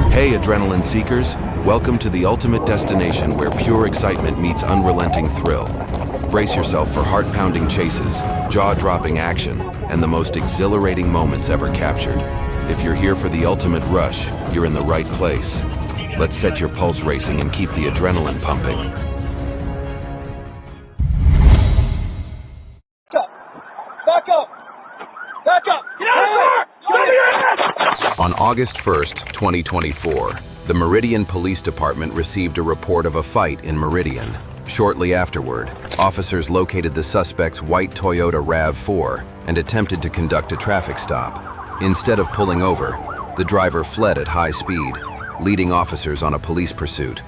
Hey, adrenaline seekers. Welcome to the ultimate destination where pure excitement meets unrelenting thrill. Brace yourself for heart-pounding chases, jaw-dropping action, and the most exhilarating moments ever captured. If you're here for the ultimate rush, you're in the right place. Let's set your pulse racing and keep the adrenaline pumping. Back up! Back up! Get out of the car! On August 1st, 2024, the Meridian Police Department received a report of a fight in Meridian. Shortly afterward, officers located the suspect's white Toyota RAV4 and attempted to conduct a traffic stop. Instead of pulling over, the driver fled at high speed, leading officers on a police pursuit.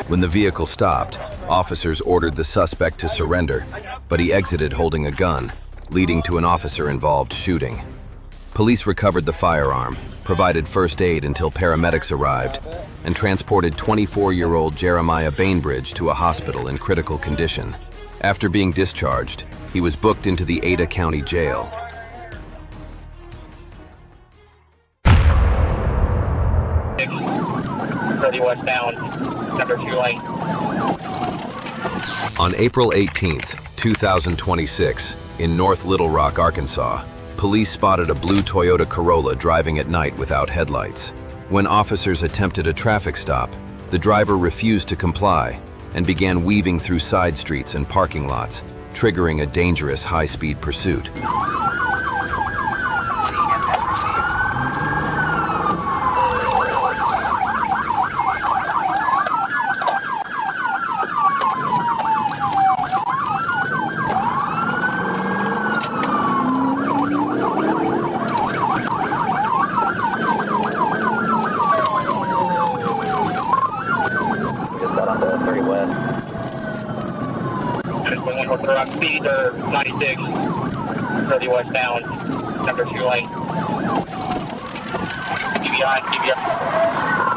When the vehicle stopped, officers ordered the suspect to surrender, but he exited holding a gun, leading to an officer-involved shooting. Police recovered the firearm, provided first aid until paramedics arrived, and transported 24-year-old Jeremiah Bainbridge to a hospital in critical condition. After being discharged, he was booked into the Ada County Jail. Westbound, number 2 lane. On April 18th, 2026, in North Little Rock, Arkansas, police spotted a blue Toyota Corolla driving at night without headlights. When officers attempted a traffic stop, the driver refused to comply and began weaving through side streets and parking lots, triggering a dangerous high-speed pursuit. Speed 96, 30 westbound, number 2 lane.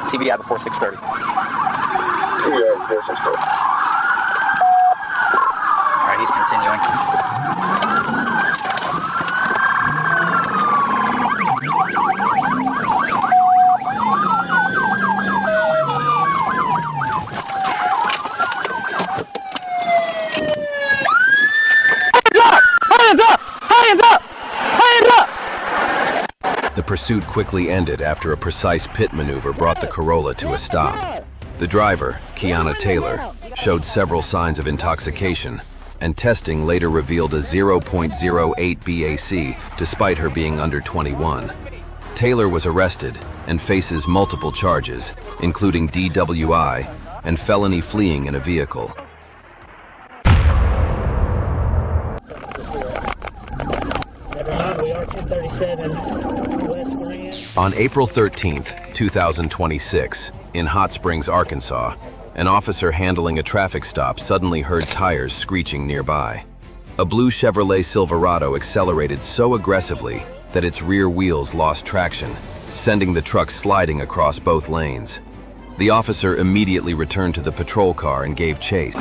TBI before 6:30. TBI before 6:30. All right, he's continuing. The pursuit quickly ended after a precise pit maneuver brought the Corolla to a stop. The driver, Kiana Taylor, showed several signs of intoxication, and testing later revealed a 0.08 BAC despite her being under 21. Taylor was arrested and faces multiple charges, including DWI and felony fleeing in a vehicle. On April 13th, 2026, in Hot Springs, Arkansas, an officer handling a traffic stop suddenly heard tires screeching nearby. A blue Chevrolet Silverado accelerated so aggressively that its rear wheels lost traction, sending the truck sliding across both lanes. The officer immediately returned to the patrol car and gave chase.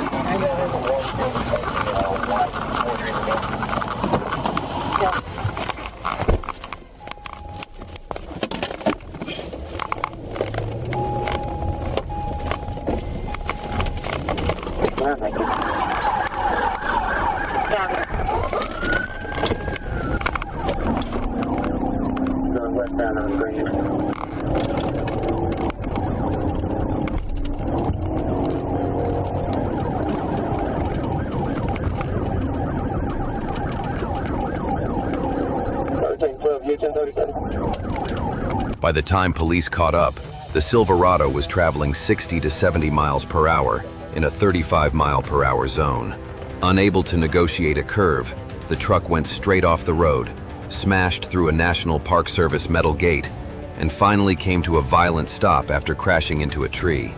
By the time police caught up, the Silverado was traveling 60 to 70 miles per hour in a 35-mile-per-hour zone. Unable to negotiate a curve, the truck went straight off the road, smashed through a National Park Service metal gate, and finally came to a violent stop after crashing into a tree.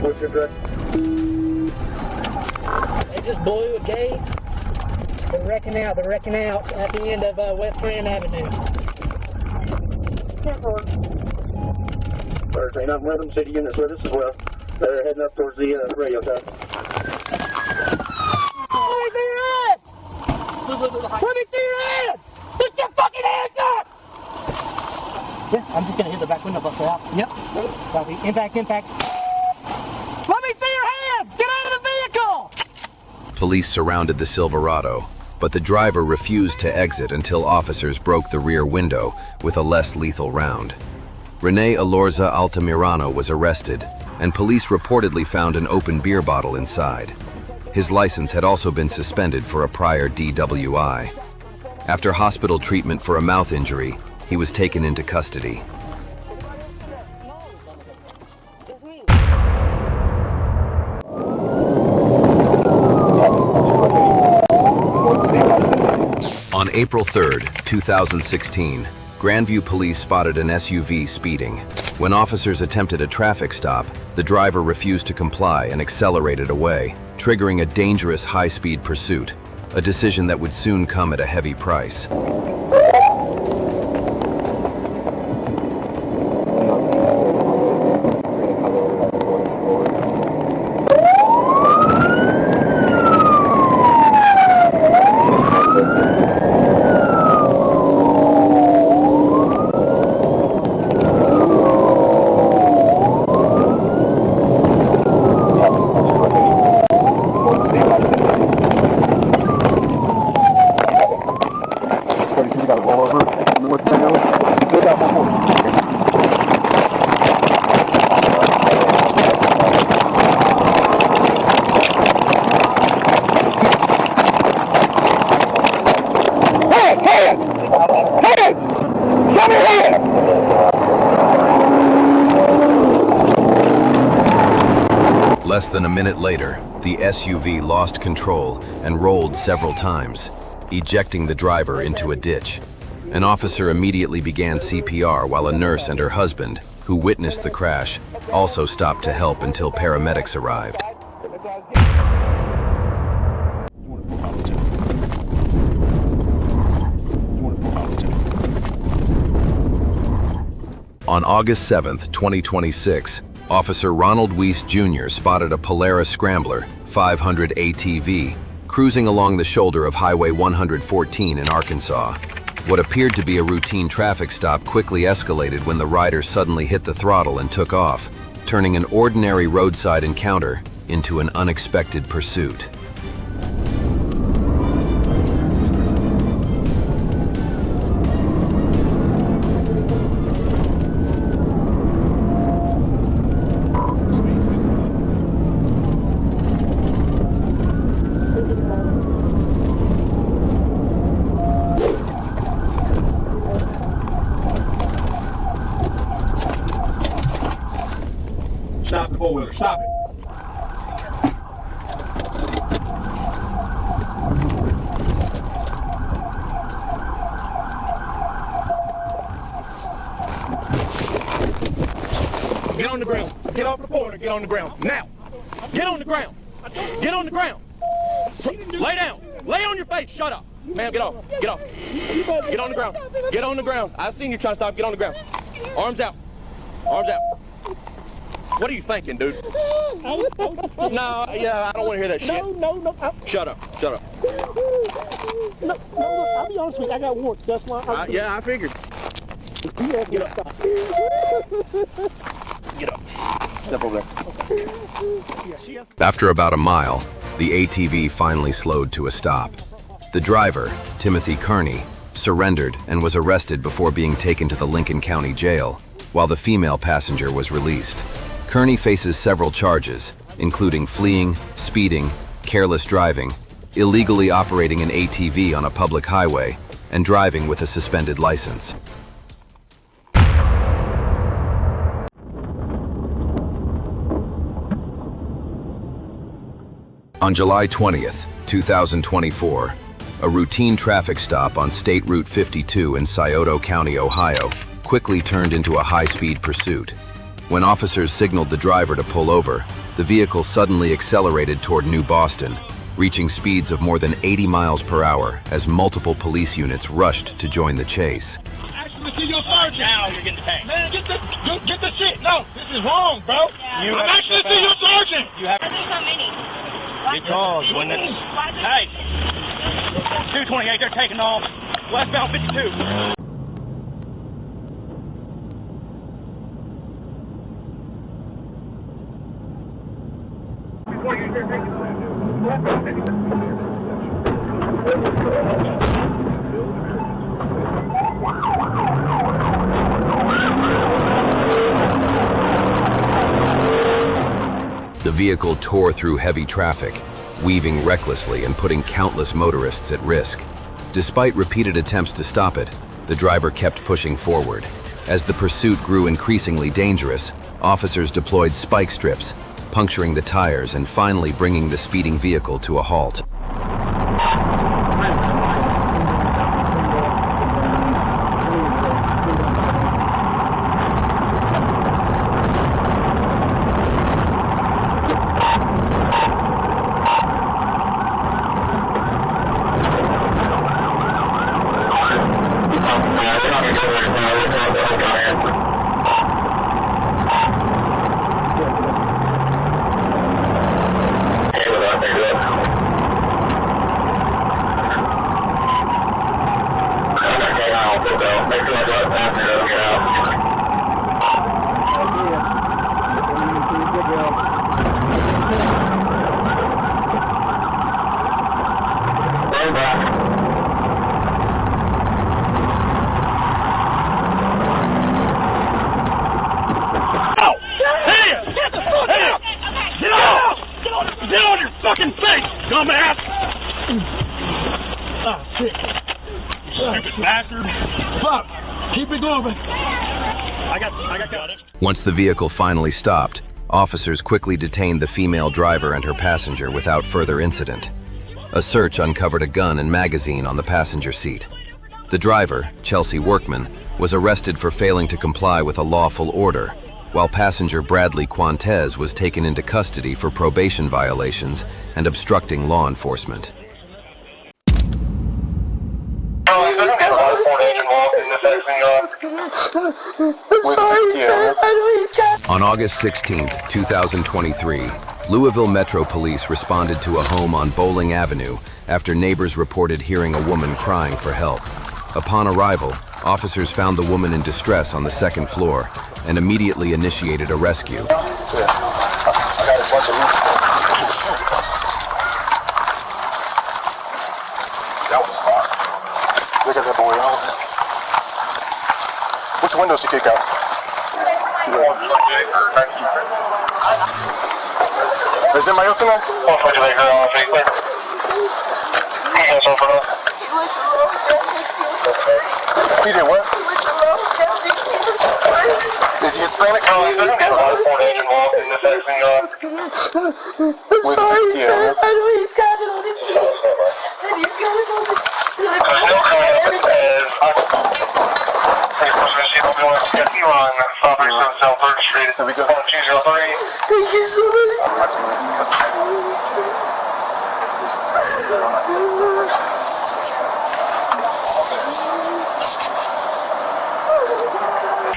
What's your address? They just blew a gate. They're wrecking out at the end of West Grand Avenue. Thursday night, Rhythm City units with us as well. They're heading up towards the radio tower. Let me see your hands! Let me see your hands! Put your fucking hands up! Yeah, I'm just gonna hit the back window, bust it out. Yep. Copy. Impact. Let me see your hands! Get out of the vehicle! Police surrounded the Silverado, but the driver refused to exit until officers broke the rear window with a less lethal round. Rene Alorza Altamirano was arrested, and police reportedly found an open beer bottle inside. His license had also been suspended for a prior DWI. After hospital treatment for a mouth injury, he was taken into custody. On April 3rd, 2016, Grandview police spotted an SUV speeding. When officers attempted a traffic stop, the driver refused to comply and accelerated away, triggering a dangerous high-speed pursuit, a decision that would soon come at a heavy price. Less than a minute later, the SUV lost control and rolled several times, ejecting the driver into a ditch. An officer immediately began CPR while a nurse and her husband, who witnessed the crash, also stopped to help until paramedics arrived. On August 7th, 2026, Officer Ronald Weiss Jr. spotted a Polaris Scrambler 500 ATV cruising along the shoulder of Highway 114 in Arkansas. What appeared to be a routine traffic stop quickly escalated when the rider suddenly hit the throttle and took off, turning an ordinary roadside encounter into an unexpected pursuit. Stop the four-wheeler, stop it. Get on the ground. Get off the porter. Get on the ground. Now. Get on the ground. Get on the ground. Lay down. Lay on your face. Shut up. Ma'am, get off. Get off. Get on the ground. Get on the ground. I've seen you trying to stop. Get on the ground. Arms out. Arms out. What are you thinking, dude? No, yeah, I don't want to hear that shit. No. Shut up. Shut up. No, I'll be honest with you. I got warrants. That's why. Yeah, I figured. Get up. Get up. Step over there. After about a mile, the ATV finally slowed to a stop. The driver, Timothy Kearney, surrendered and was arrested before being taken to the Lincoln County Jail, while the female passenger was released. Kearney faces several charges, including fleeing, speeding, careless driving, illegally operating an ATV on a public highway, and driving with a suspended license. On July 20th, 2024, a routine traffic stop on State Route 52 in Scioto County, Ohio, quickly turned into a high-speed pursuit. When officers signaled the driver to pull over, the vehicle suddenly accelerated toward New Boston, reaching speeds of more than 80 miles per hour as multiple police units rushed to join the chase. Actually, see your sergeant. Now you're getting paid. Man, get the shit. No, this is wrong, bro. Yeah. I'm actually see your sergeant. You have There's so many. because when it's hey, 228, they're taking off westbound 52. The vehicle tore through heavy traffic, weaving recklessly and putting countless motorists at risk. Despite repeated attempts to stop it, the driver kept pushing forward. As the pursuit grew increasingly dangerous, officers deployed spike strips, puncturing the tires and finally bringing the speeding vehicle to a halt. Once the vehicle finally stopped, officers quickly detained the female driver and her passenger without further incident. A search uncovered a gun and magazine on the passenger seat. The driver, Chelsea Workman, was arrested for failing to comply with a lawful order, while passenger Bradley Quantez was taken into custody for probation violations and obstructing law enforcement. On August 16, 2023, Louisville Metro Police responded to a home on Bowling Avenue after neighbors reported hearing a woman crying for help. Upon arrival, officers found the woman in distress on the second floor and immediately initiated a rescue. Look at that boy. Which windows to kick out? Is anybody else in there? He did what? Is he Hispanic? Sorry, I know he's got it on his feet. And he's got it on his There we go. Thank you so much.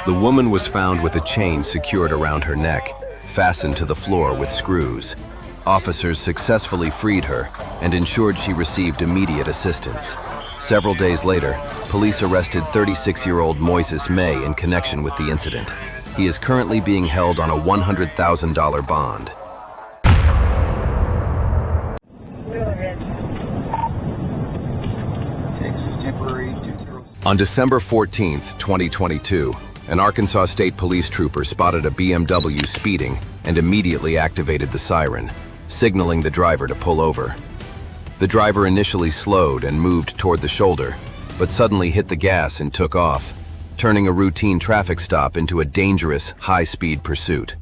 The woman was found with a chain secured around her neck, fastened to the floor with screws. Officers successfully freed her and ensured she received immediate assistance. Several days later, police arrested 36-year-old Moises May in connection with the incident. He is currently being held on a $100,000 bond. On December 14, 2022, an Arkansas State Police trooper spotted a BMW speeding and immediately activated the siren, signaling the driver to pull over. The driver initially slowed and moved toward the shoulder, but suddenly hit the gas and took off, turning a routine traffic stop into a dangerous, high-speed pursuit.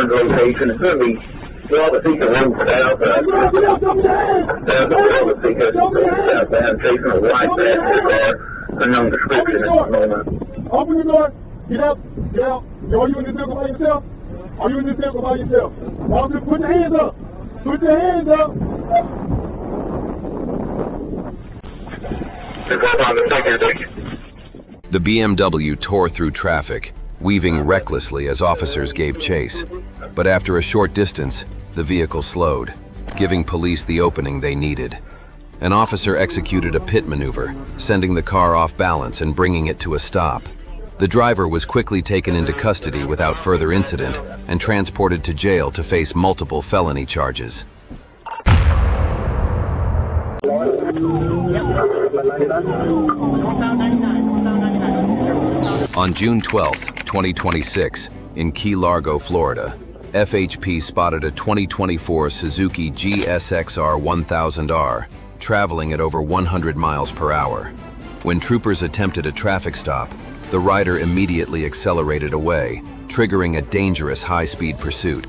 Location. It's going to be, well, the feet are one south, southbound, chasing a white passenger car, unknown description at the moment. Open the door, get out, get out. Are you in this vehicle by yourself? Are you in this vehicle by yourself? Officer, put your hands up. Put your hands up. The BMW tore through traffic, weaving recklessly as officers gave chase. But after a short distance, the vehicle slowed, giving police the opening they needed. An officer executed a pit maneuver, sending the car off balance and bringing it to a stop. The driver was quickly taken into custody without further incident and transported to jail to face multiple felony charges. On June 12, 2026, in Key Largo, Florida, FHP spotted a 2024 Suzuki GSX-R 1000R traveling at over 100 miles per hour. When troopers attempted a traffic stop, the rider immediately accelerated away, triggering a dangerous high-speed pursuit.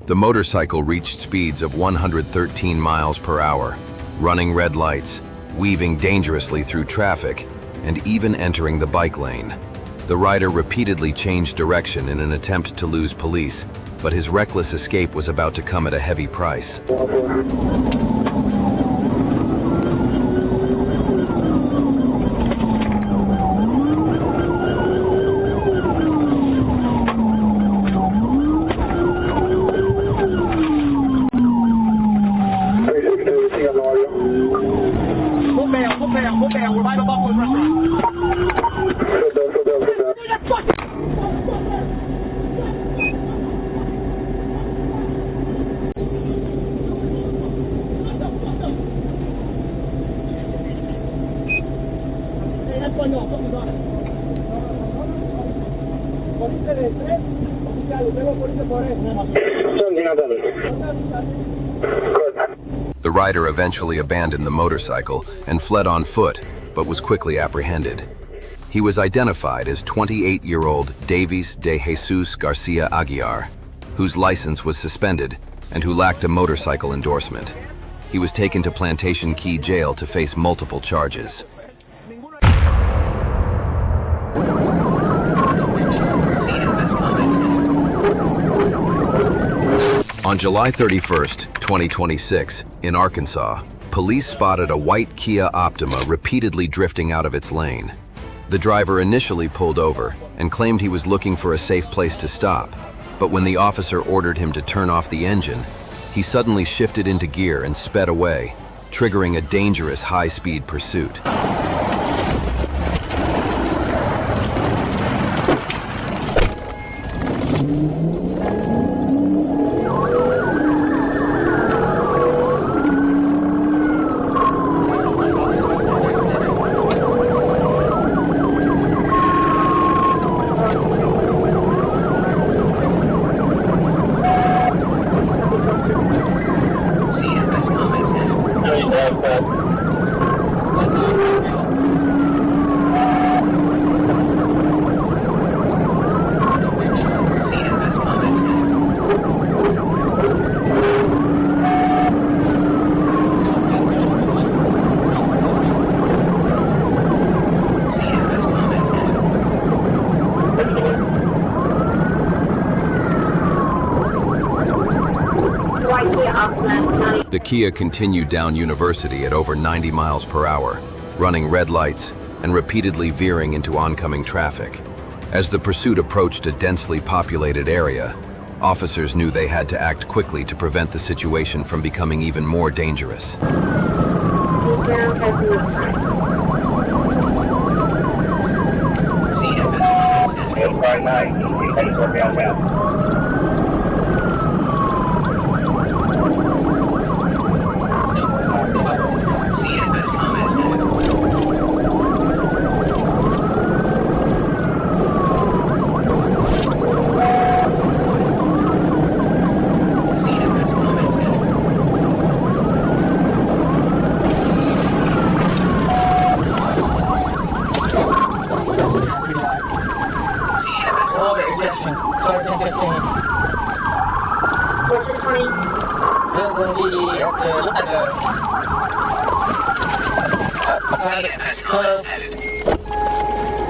The motorcycle reached speeds of 113 miles per hour, running red lights, weaving dangerously through traffic, and even entering the bike lane. The rider repeatedly changed direction in an attempt to lose police, but his reckless escape was about to come at a heavy price. The rider eventually abandoned the motorcycle and fled on foot, but was quickly apprehended. He was identified as 28-year-old Davies de Jesus Garcia Aguiar, whose license was suspended and who lacked a motorcycle endorsement. He was taken to Plantation Key Jail to face multiple charges. On July 31st, 2026, in Arkansas, police spotted a white Kia Optima repeatedly drifting out of its lane. The driver initially pulled over and claimed he was looking for a safe place to stop, but when the officer ordered him to turn off the engine, he suddenly shifted into gear and sped away, triggering a dangerous high-speed pursuit. Kia continued down University at over 90 miles per hour, running red lights and repeatedly veering into oncoming traffic. As the pursuit approached a densely populated area, officers knew they had to act quickly to prevent the situation from becoming even more dangerous.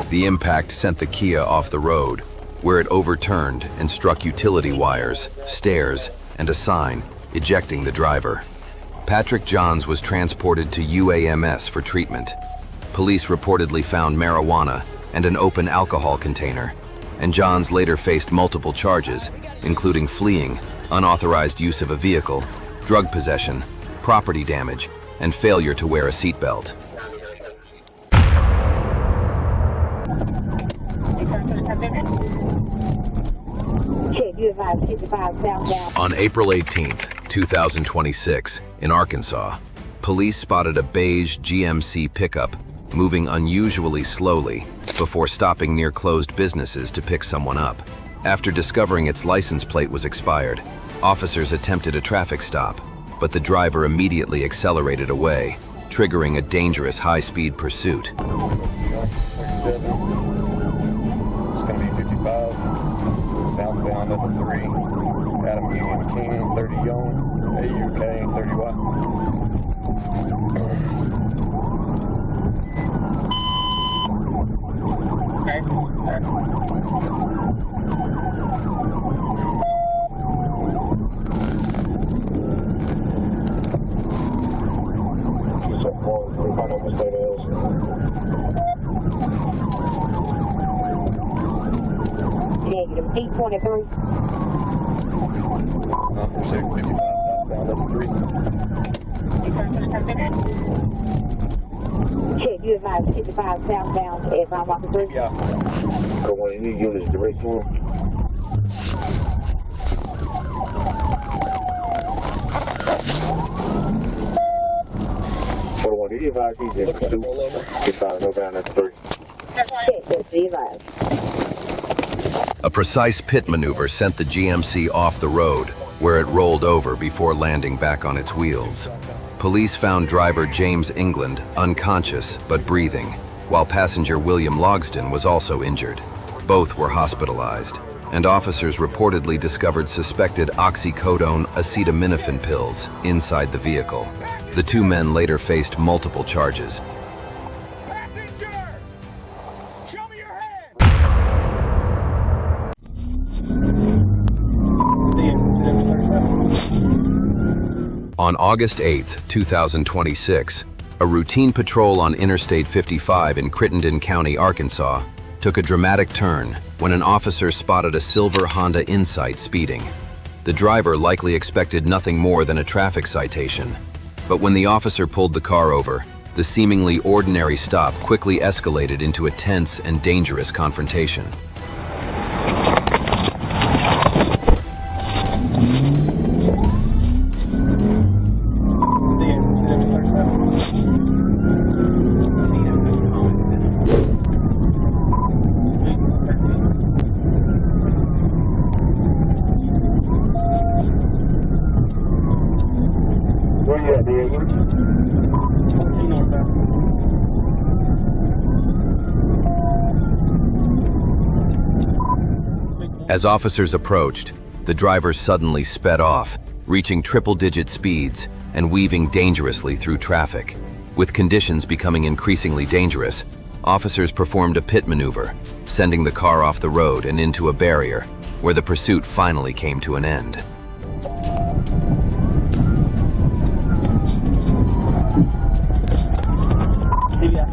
The impact sent the Kia off the road, where it overturned and struck utility wires, stairs, and a sign, ejecting the driver. Patrick Johns was transported to UAMS for treatment. Police reportedly found marijuana and an open alcohol container, and Johns later faced multiple charges, including fleeing, unauthorized use of a vehicle, drug possession, property damage, and failure to wear a seatbelt. On April 18, 2026, in Arkansas, police spotted a beige GMC pickup moving unusually slowly before stopping near closed businesses to pick someone up. After discovering its license plate was expired, officers attempted a traffic stop, but the driver immediately accelerated away, triggering a dangerous high-speed pursuit. It's going to be 55, southbound up 3, Adam Union King, 30 Young, AUK, 30 Y. Negative 823. Pursuit 55 southbound up 3. Check, you advise 55 southbound at Milwaukee Bridge. Yeah. Go on, any units direct to him. What do you advise he's in pursuit? 55 northbound at 3. Check, that's the advice. A precise pit maneuver sent the GMC off the road, where it rolled over before landing back on its wheels. Police found driver James England unconscious but breathing, while passenger William Logsdon was also injured. Both were hospitalized, and officers reportedly discovered suspected oxycodone acetaminophen pills inside the vehicle. The two men later faced multiple charges. On August 8, 2026, a routine patrol on Interstate 55 in Crittenden County, Arkansas, took a dramatic turn when an officer spotted a silver Honda Insight speeding. The driver likely expected nothing more than a traffic citation, but when the officer pulled the car over, the seemingly ordinary stop quickly escalated into a tense and dangerous confrontation. As officers approached, the driver suddenly sped off, reaching triple-digit speeds and weaving dangerously through traffic. With conditions becoming increasingly dangerous, officers performed a pit maneuver, sending the car off the road and into a barrier, where the pursuit finally came to an end.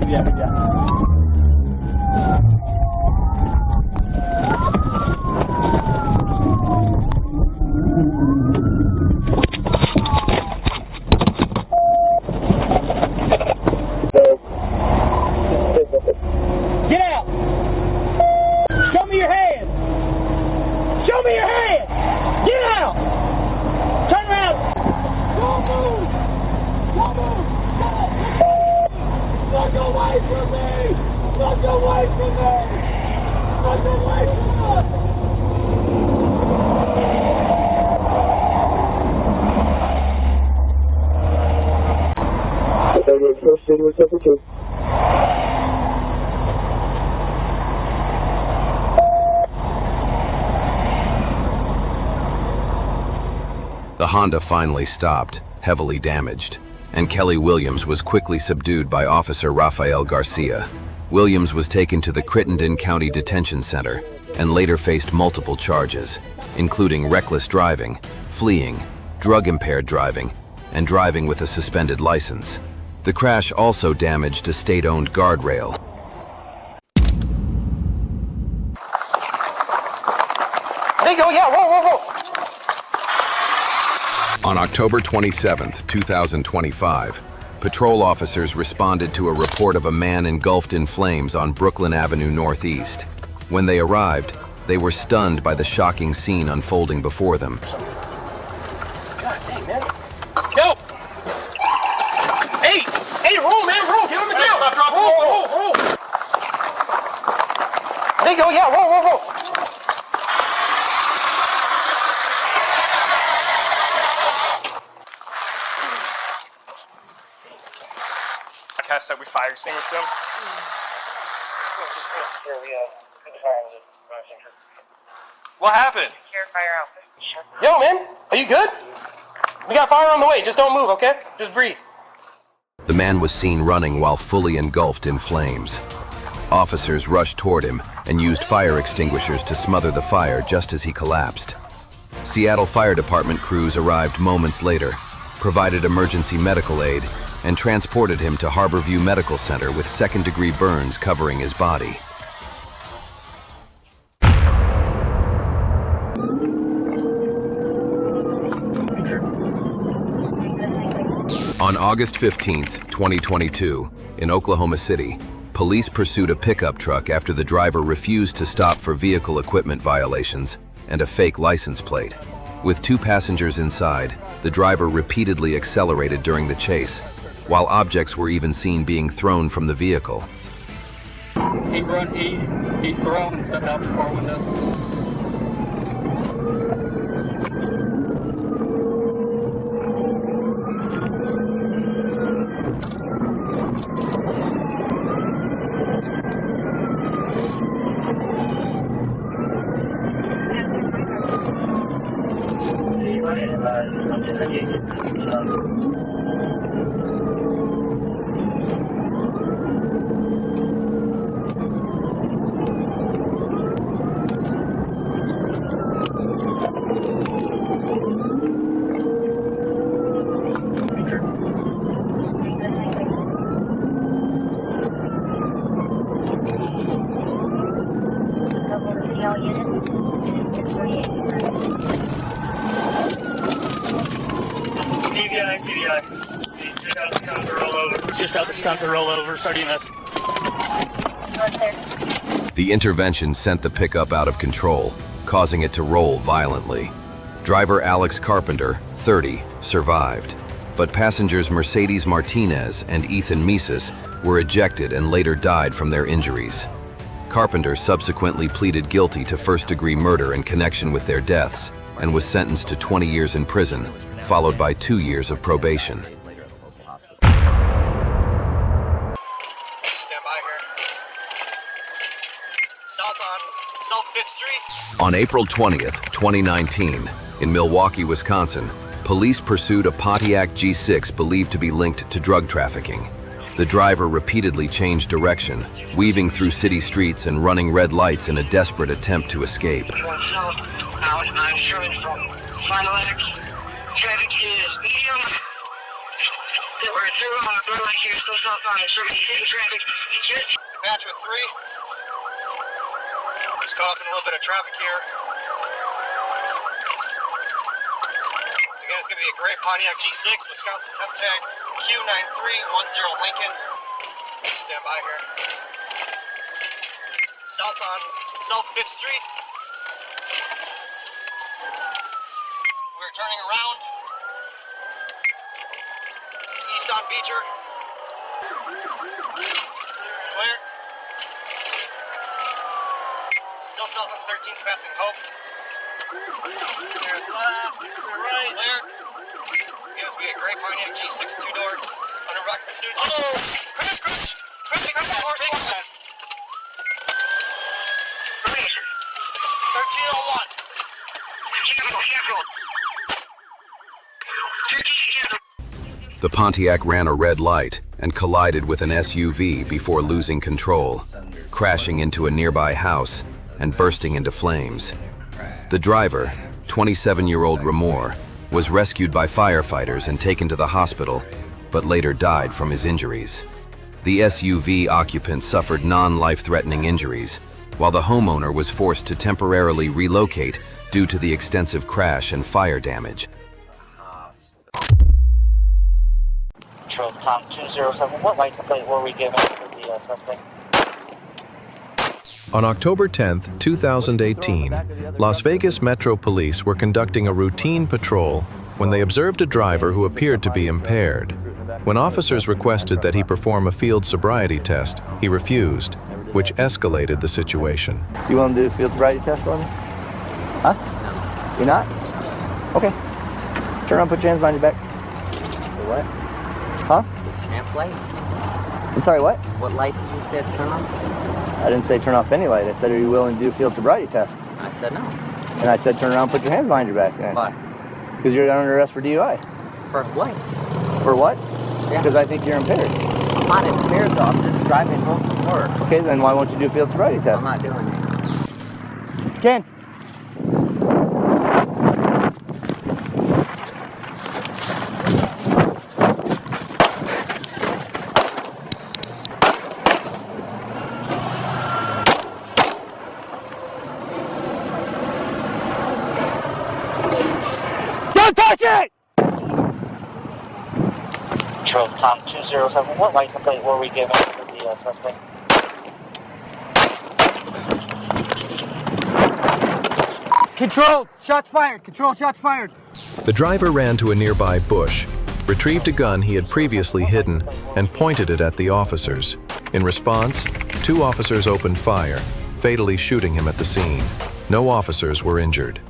Get out! Show me your hands! Show me your hands! Get out! Turn around! Don't move! Don't move! Look away from me! Look away from me! Look away from us! The Honda finally stopped, heavily damaged, and Kelly Williams was quickly subdued by Officer Rafael Garcia. Williams was taken to the Crittenden County Detention Center and later faced multiple charges, including reckless driving, fleeing, drug-impaired driving, and driving with a suspended license. The crash also damaged a state-owned guardrail. There you go, yeah, whoa, whoa, whoa! On October 27, 2025, patrol officers responded to a report of a man engulfed in flames on Brooklyn Avenue Northeast. When they arrived, they were stunned by the shocking scene unfolding before them. God dang, man. Go! Hey! Hey, roll, man, roll! Get on the ground! Roll! There you go, yeah, whoa! Test that we fire extinguished them. What happened? Yo, man, are you good? We got fire on the way. Just don't move, okay? Just breathe. The man was seen running while fully engulfed in flames. Officers rushed toward him and used fire extinguishers to smother the fire just as he collapsed. Seattle Fire Department crews arrived moments later, provided emergency medical aid, and transported him to Harborview Medical Center with second-degree burns covering his body. On August 15, 2022, in Oklahoma City, police pursued a pickup truck after the driver refused to stop for vehicle equipment violations and a fake license plate. With 2 passengers inside, the driver repeatedly accelerated during the chase, while objects were even seen being thrown from the vehicle. He's thrown and stepped out the car window. Just out the front to roll over, starting us. The intervention sent the pickup out of control, causing it to roll violently. Driver Alex Carpenter, 30, survived, but passengers Mercedes Martinez and Ethan Mises were ejected and later died from their injuries. Carpenter subsequently pleaded guilty to first-degree murder in connection with their deaths and was sentenced to 20 years in prison, followed by 2 years of probation. On April 20th, 2019, in Milwaukee, Wisconsin, police pursued a Pontiac G6 believed to be linked to drug trafficking. The driver repeatedly changed direction, weaving through city streets and running red lights in a desperate attempt to escape. We're through red light here, still stop sign. Serving traffic. Match with 3. Just caught up in a little bit of traffic here. Again, it's going to be a gray Pontiac G6, Wisconsin temp tag Q9310 Lincoln. Stand by here. South on South 5th Street. We're turning around. East on Beecher. Clear. Still south on 13th, passing Hope. Clear left, clear right. Clear. Gives me a gray Pontiac G6 2-door. Under rocket pursuit. Oh! Crash! Crash! Horse one. 1301. The Pontiac ran a red light and collided with an SUV before losing control, crashing into a nearby house and bursting into flames. The driver, 27-year-old Ramor, was rescued by firefighters and taken to the hospital, but later died from his injuries. The SUV occupant suffered non-life-threatening injuries, while the homeowner was forced to temporarily relocate due to the extensive crash and fire damage. Tom 207, what license plate were we given for the suspect? On October 10, 2018, Las Vegas Metro Police were conducting a routine patrol when they observed a driver who appeared to be impaired. When officers requested that he perform a field sobriety test, he refused, which escalated the situation. You want to do a field sobriety test for me? Huh? You're not? Okay. Turn around, put your hands behind your back. For what? Huh? The stamp light? I'm sorry, what? What light did you say to turn off? I didn't say turn off any light. I said, are you willing to do a field sobriety test? I said no. And I said, turn around, put your hands behind your back. Why? Because you're under arrest for DUI. For what? For what? Yeah. Because I think you're impaired. I'm not impaired though. I'm just driving home from work. Okay, then why won't you do a field sobriety test? I'm not doing it. Ken. Don't touch it! Tom 207, what license plate were we given for the suspect? Control, shots fired. Control, shots fired. The driver ran to a nearby bush, retrieved a gun he had previously hidden, and pointed it at the officers. In response, 2 officers opened fire, fatally shooting him at the scene. No officers were injured.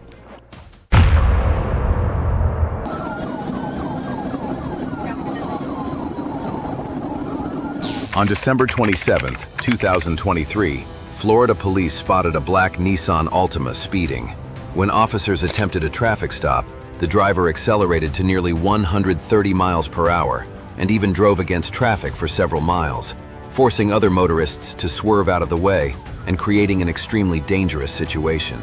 On December 27, 2023, Florida police spotted a black Nissan Optima speeding. When officers attempted a traffic stop, the driver accelerated to nearly 130 miles per hour and even drove against traffic for several miles, forcing other motorists to swerve out of the way and creating an extremely dangerous situation.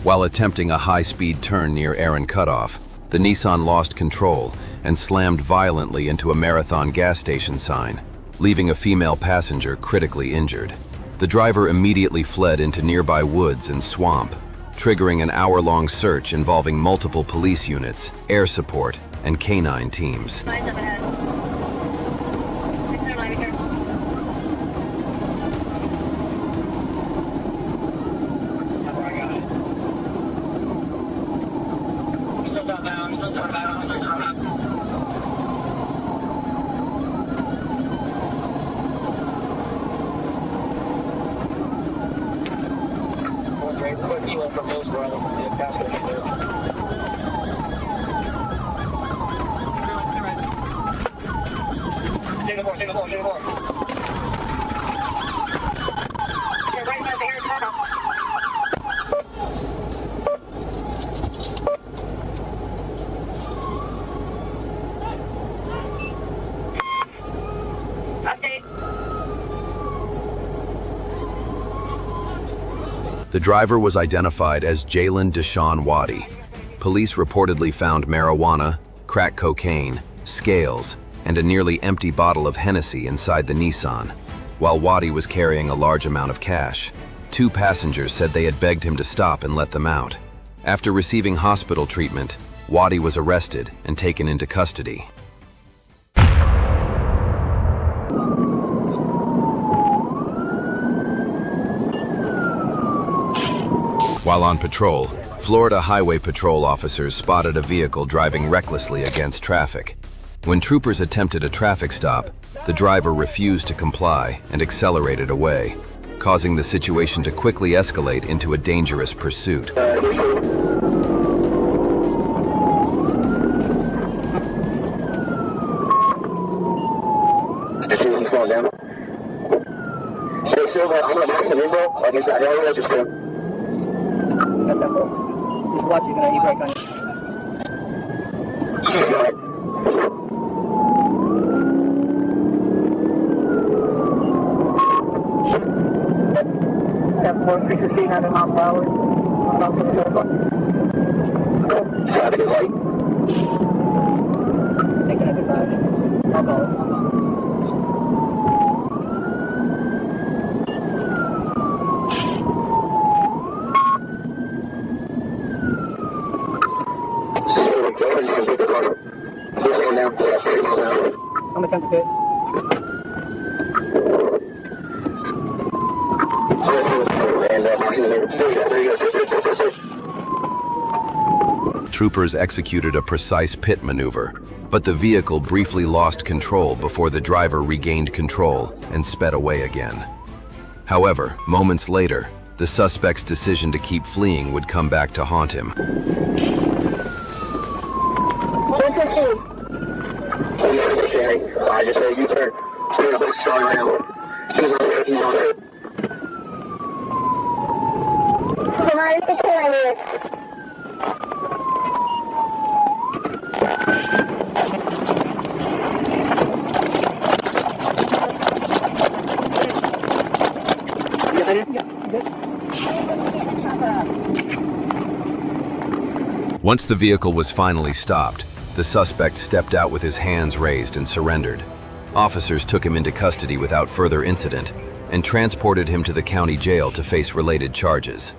While attempting a high-speed turn near Aaron Cutoff, the Nissan lost control and slammed violently into a Marathon gas station sign, leaving a female passenger critically injured. The driver immediately fled into nearby woods and swamp, triggering an hour-long search involving multiple police units, air support, and canine teams. anywhere from Hillsborough. I don't see a cop anywhere. Take the more. You're right by the air tunnel. The driver was identified as Jalen Deshaun Waddy. Police reportedly found marijuana, crack cocaine, scales, and a nearly empty bottle of Hennessy inside the Nissan. While Waddy was carrying a large amount of cash, 2 passengers said they had begged him to stop and let them out. After receiving hospital treatment, Waddy was arrested and taken into custody. While on patrol, Florida Highway Patrol officers spotted a vehicle driving recklessly against traffic. When troopers attempted a traffic stop, the driver refused to comply and accelerated away, causing the situation to quickly escalate into a dangerous pursuit. That's that ball. Just watch, you're gonna e-brake on you. That 416 miles per hour. Traffic is light. 655. I'll call it. I'm gonna attempt to Troopers executed a precise pit maneuver, but the vehicle briefly lost control before the driver regained control and sped away again. However, moments later, the suspect's decision to keep fleeing would come back to haunt him. I just say you turn. She's a bit strong now. She's on her. Once the vehicle was finally stopped, the suspect stepped out with his hands raised and surrendered. Officers took him into custody without further incident and transported him to the county jail to face related charges.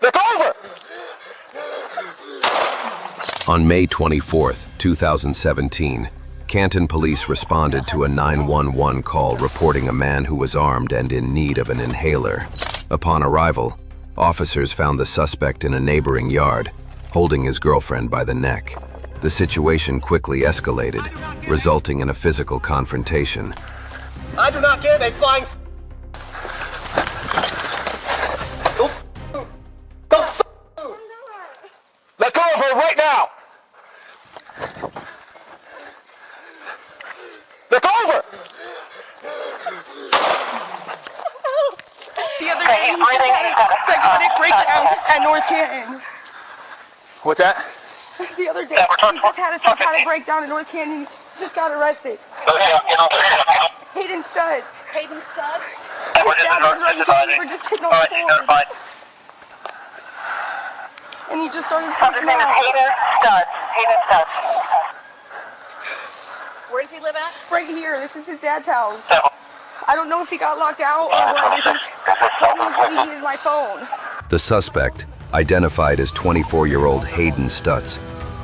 Look over! On May 24, 2017, Canton police responded to a 911 call reporting a man who was armed and in need of an inhaler. Upon arrival, officers found the suspect in a neighboring yard, holding his girlfriend by the neck. The situation quickly escalated, resulting in a physical confrontation. I do not give a flying... Let go of her right now! Let go of her! The other day, he just had a psychotic breakdown at North Canton. What's that? The other day, he just had a psychotic breakdown in North Canton. He just got arrested. Hayden Studs. Hayden Studs? His dad was running candy for just sitting on the floor. And he just started freaking out. Hayden Studs. Hayden Studs. Where does he live at? Right here. This is his dad's house. I don't know if he got locked out or what. He needed my phone. The suspect, identified as 24-year-old Hayden Stutz,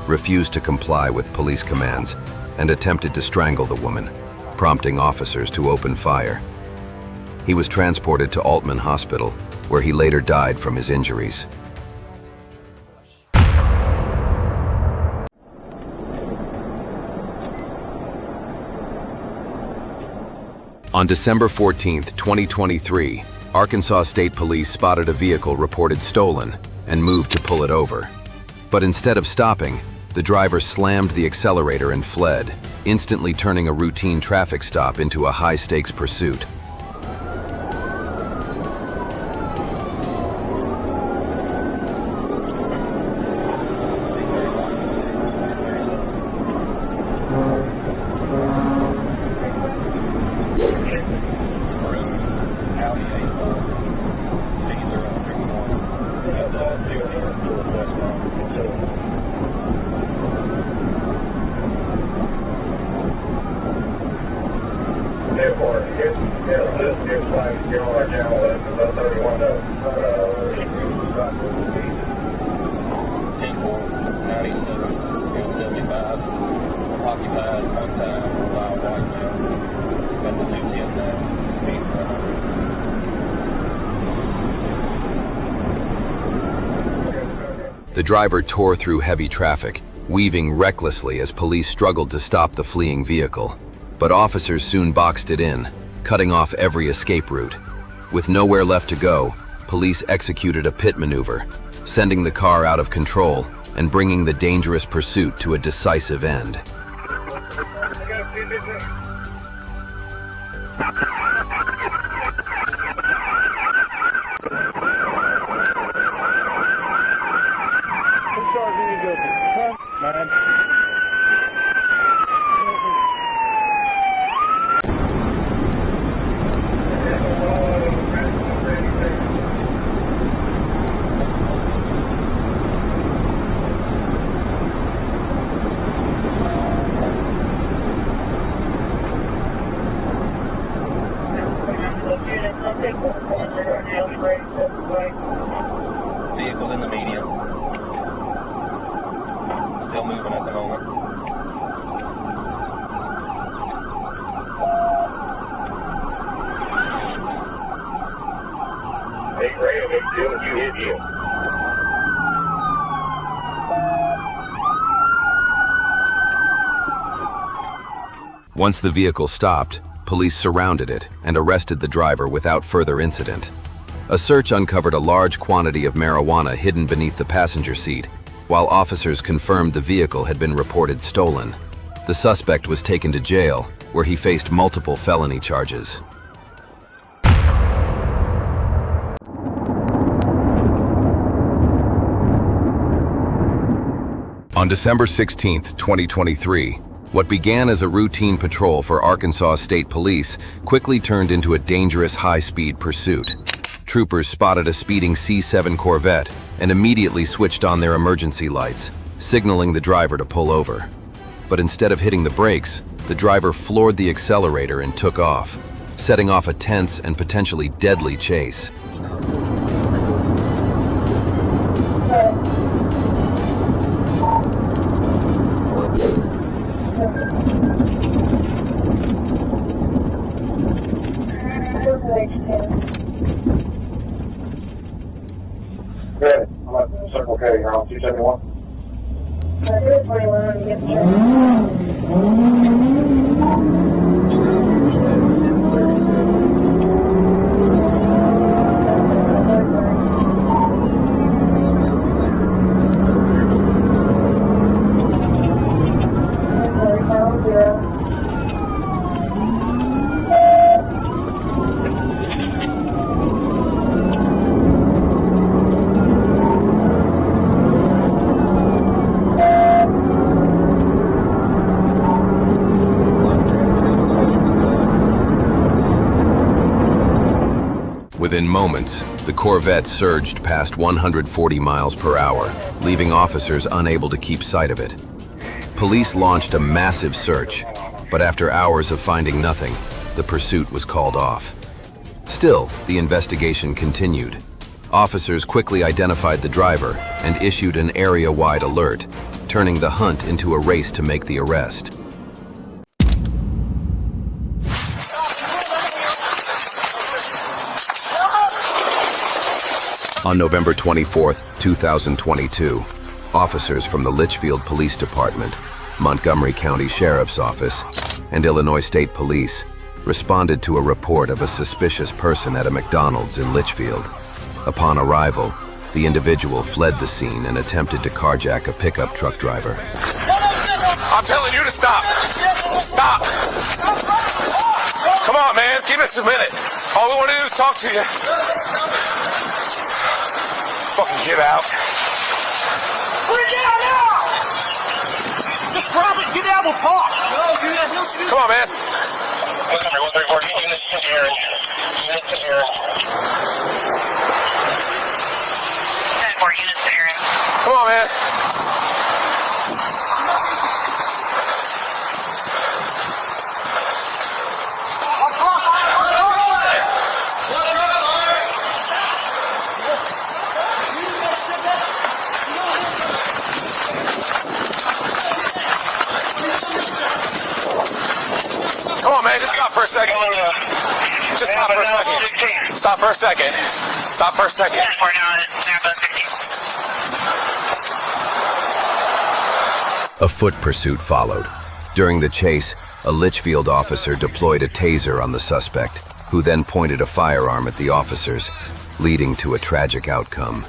refused to comply with police commands and attempted to strangle the woman, prompting officers to open fire. He was transported to Altman Hospital, where he later died from his injuries. On December 14, 2023, Arkansas State Police spotted a vehicle reported stolen and moved to pull it over. But instead of stopping, the driver slammed the accelerator and fled, instantly turning a routine traffic stop into a high-stakes pursuit. The driver tore through heavy traffic, weaving recklessly as police struggled to stop the fleeing vehicle. But officers soon boxed it in, cutting off every escape route. With nowhere left to go, police executed a pit maneuver, sending the car out of control and bringing the dangerous pursuit to a decisive end. Vehicle's in the median. Still moving at the moment. Hey, Graham, it's doing you hit you. Once the vehicle stopped, police surrounded it and arrested the driver without further incident. A search uncovered a large quantity of marijuana hidden beneath the passenger seat, while officers confirmed the vehicle had been reported stolen. The suspect was taken to jail, where he faced multiple felony charges. On December 16, 2023, what began as a routine patrol for Arkansas State Police quickly turned into a dangerous high-speed pursuit. Troopers spotted a speeding C7 Corvette and immediately switched on their emergency lights, signaling the driver to pull over. But instead of hitting the brakes, the driver floored the accelerator and took off, setting off a tense and potentially deadly chase. Good. I'm at Circle K, you're on 271. Within moments, the Corvette surged past 140 miles per hour, leaving officers unable to keep sight of it. Police launched a massive search, but after hours of finding nothing, the pursuit was called off. Still, the investigation continued. Officers quickly identified the driver and issued an area-wide alert, turning the hunt into a race to make the arrest. On November 24, 2022, officers from the Lichfield Police Department, Montgomery County Sheriff's Office, and Illinois State Police responded to a report of a suspicious person at a McDonald's in Lichfield. Upon arrival, the individual fled the scene and attempted to carjack a pickup truck driver. I'm telling you to stop. Stop. Come on, man. Give us a minute. All we want to do is talk to you. Fucking get out. Get out now! Just grab it, get out, we'll talk. Come on, man. Number 134, unit to Aaron. Unit to Aaron. 10-4, unit to Aaron. Come on, man. Come on, man, just stop for a second. Just stop for a second. Stop for a second. Stop for a second. A foot pursuit followed. During the chase, a Lichfield officer deployed a taser on the suspect, who then pointed a firearm at the officers, leading to a tragic outcome.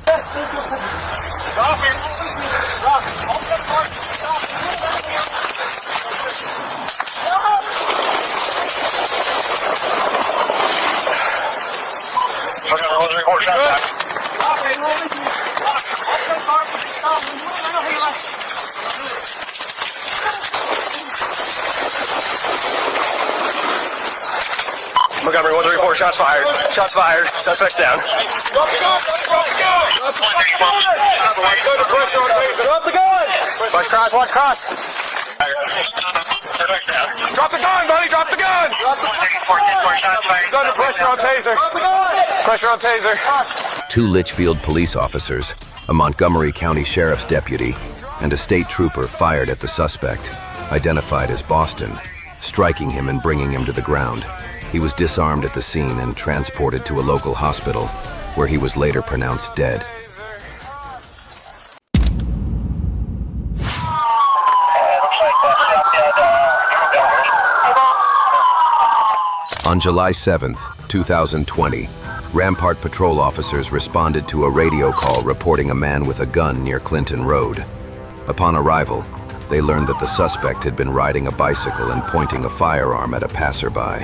Montgomery 134, shots fired. Shots fired. Suspect's down. Drop the gun! Drop the gun! Drop the gun! Watch cross, watch cross. Drop the gun, buddy! Drop the gun! He's under pressure on taser. Pressure on taser. 2 Lichfield police officers, a Montgomery County Sheriff's deputy, and a state trooper fired at the suspect, identified as Boston, striking him and bringing him to the ground. He was disarmed at the scene and transported to a local hospital, where he was later pronounced dead. On July 7th, 2020, Rampart patrol officers responded to a radio call reporting a man with a gun near Clinton Road. Upon arrival, they learned that the suspect had been riding a bicycle and pointing a firearm at a passerby.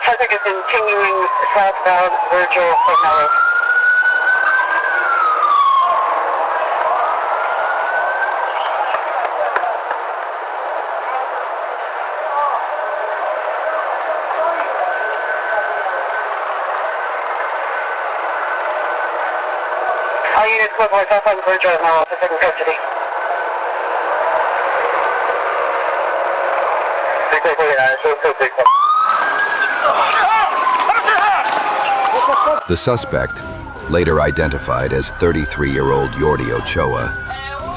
Traffic is continuing southbound Virgil from Melrose. All units move north southbound Virgil and Melrose is in custody. The suspect, later identified as 33-year-old Yordi Ochoa,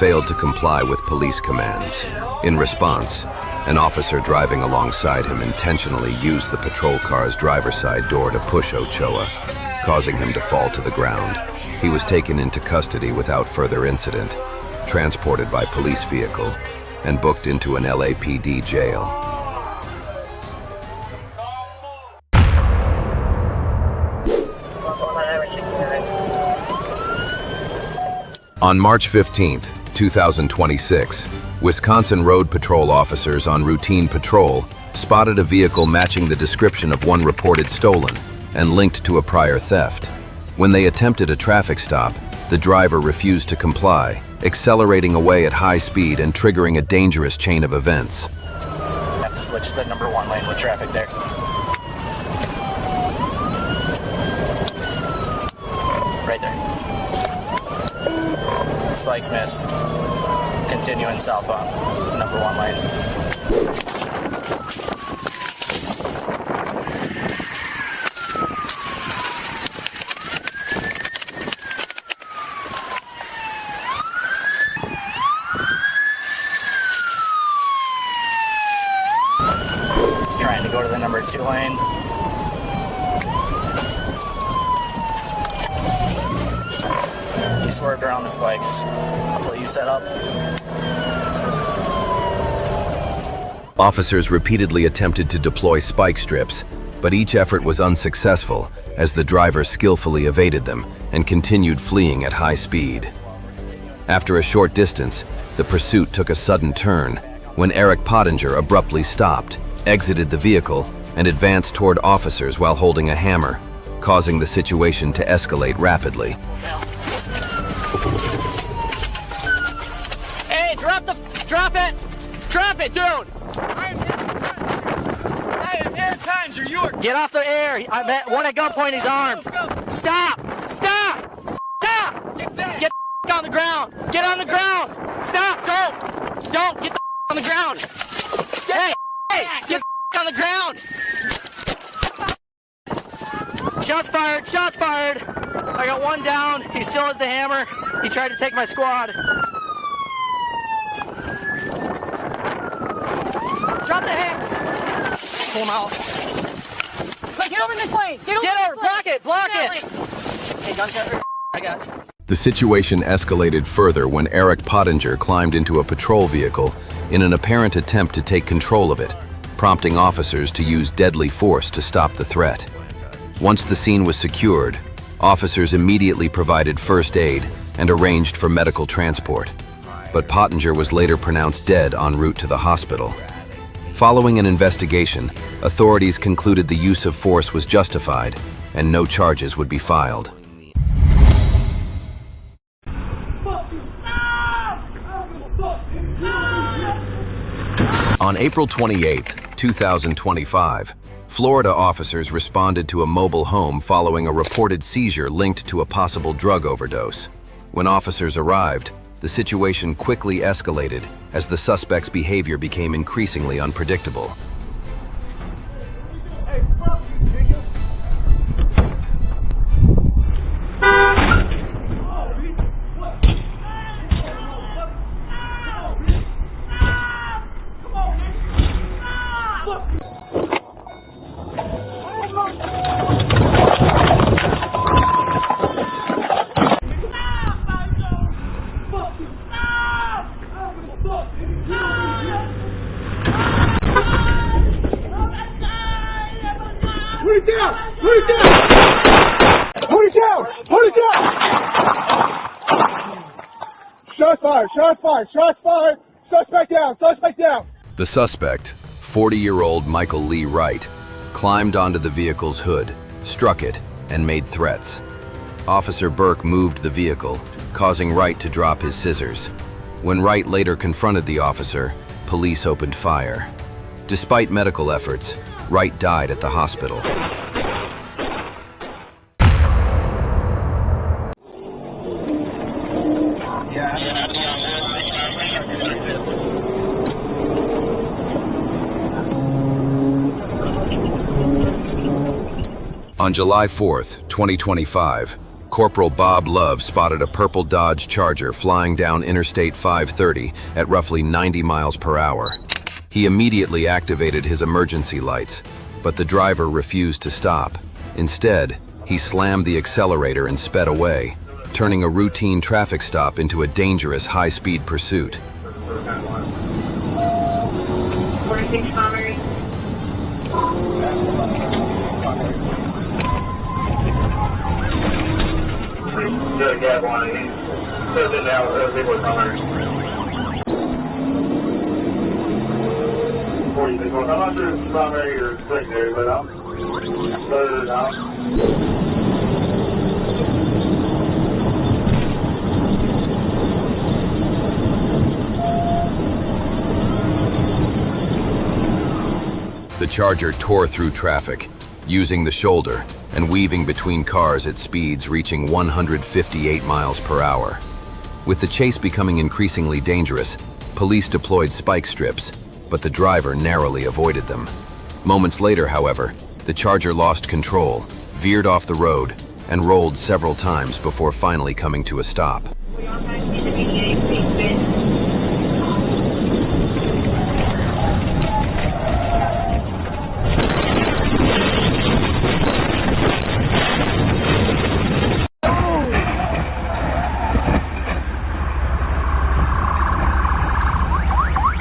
failed to comply with police commands. In response, an officer driving alongside him intentionally used the patrol car's driver's side door to push Ochoa, causing him to fall to the ground. He was taken into custody without further incident, transported by police vehicle, and booked into an LAPD jail. On March 15, 2026, Wisconsin Road Patrol officers on routine patrol spotted a vehicle matching the description of one reported stolen and linked to a prior theft. When they attempted a traffic stop, the driver refused to comply, accelerating away at high speed and triggering a dangerous chain of events. Have to switch to the number 1 lane with traffic there. Right there. spikes missed. Continuing southbound, number 1 lane. Just trying to go to the number 2 lane. He swerved around the spikes. That's what you set up. Officers repeatedly attempted to deploy spike strips, but each effort was unsuccessful as the driver skillfully evaded them and continued fleeing at high speed. After a short distance, the pursuit took a sudden turn when Eric Pottinger abruptly stopped, exited the vehicle, and advanced toward officers while holding a hammer, causing the situation to escalate rapidly. Hey, drop it, dude! I am air times, or you are. Get off the air. I met one at gunpoint, he's armed. Stop! Get on the ground! Get on the ground! Stop! Don't! Get the on the ground! Hey! Get on the ground! Shots fired! I got one down. He still has the hammer. He tried to take my squad. Drop the hammer! Pull him out. Get over this lane! Get over! Block it! Hey, gunshot. I got it. The situation escalated further when Eric Pottinger climbed into a patrol vehicle in an apparent attempt to take control of it, prompting officers to use deadly force to stop the threat. Once the scene was secured, officers immediately provided first aid and arranged for medical transport. But Pottinger was later pronounced dead en route to the hospital. Following an investigation, authorities concluded the use of force was justified and no charges would be filed. On April 28, 2025, Florida officers responded to a mobile home following a reported seizure linked to a possible drug overdose. When officers arrived, the situation quickly escalated as the suspect's behavior became increasingly unpredictable. Shots fired! Suspect down! The suspect, 40-year-old Michael Lee Wright, climbed onto the vehicle's hood, struck it, and made threats. Officer Burke moved the vehicle, causing Wright to drop his scissors. When Wright later confronted the officer, police opened fire. Despite medical efforts, Wright died at the hospital. On July 4th, 2025, Corporal Bob Love spotted a purple Dodge Charger flying down Interstate 530 at roughly 90 miles per hour. He immediately activated his emergency lights, but the driver refused to stop. Instead, he slammed the accelerator and sped away, turning a routine traffic stop into a dangerous high-speed pursuit. I'm not sure if it's primary or secondary, but I'll start it out. The Charger tore through traffic, using the shoulder and weaving between cars at speeds reaching 158 miles per hour. With the chase becoming increasingly dangerous, police deployed spike strips, but the driver narrowly avoided them. Moments later, however, the Charger lost control, veered off the road, and rolled several times before finally coming to a stop.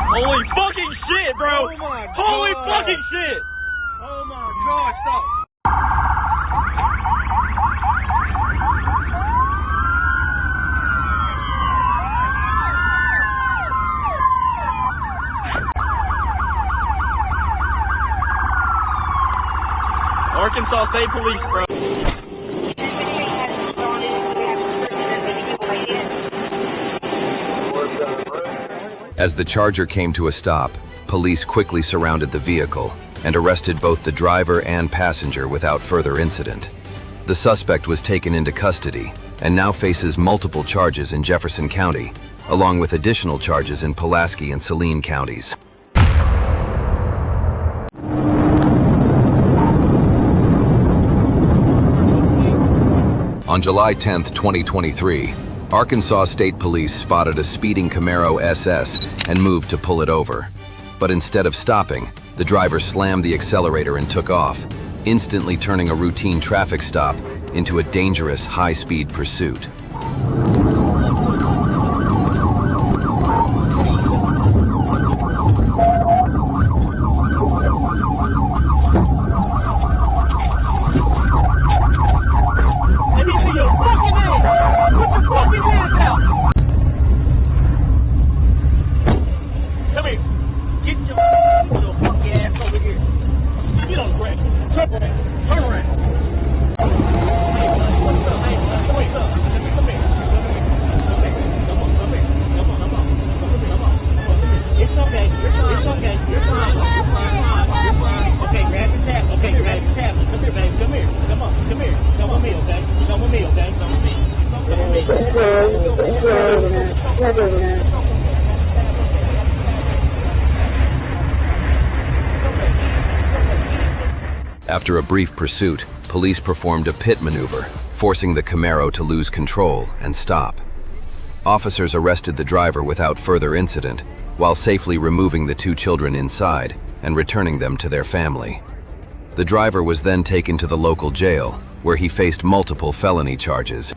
Holy fucking shit, bro! Oh my God. Holy fucking shit! Oh my God, stop! Arkansas State Police, bro. As the Charger came to a stop, police quickly surrounded the vehicle and arrested both the driver and passenger without further incident. The suspect was taken into custody and now faces multiple charges in Jefferson County, along with additional charges in Pulaski and Saline counties. On July 10, 2023, Arkansas State Police spotted a speeding Camaro SS and moved to pull it over. But instead of stopping, the driver slammed the accelerator and took off, instantly turning a routine traffic stop into a dangerous high-speed pursuit. After a brief pursuit, police performed a pit maneuver, forcing the Camaro to lose control and stop. Officers arrested the driver without further incident, while safely removing the two children inside and returning them to their family. The driver was then taken to the local jail, where he faced multiple felony charges.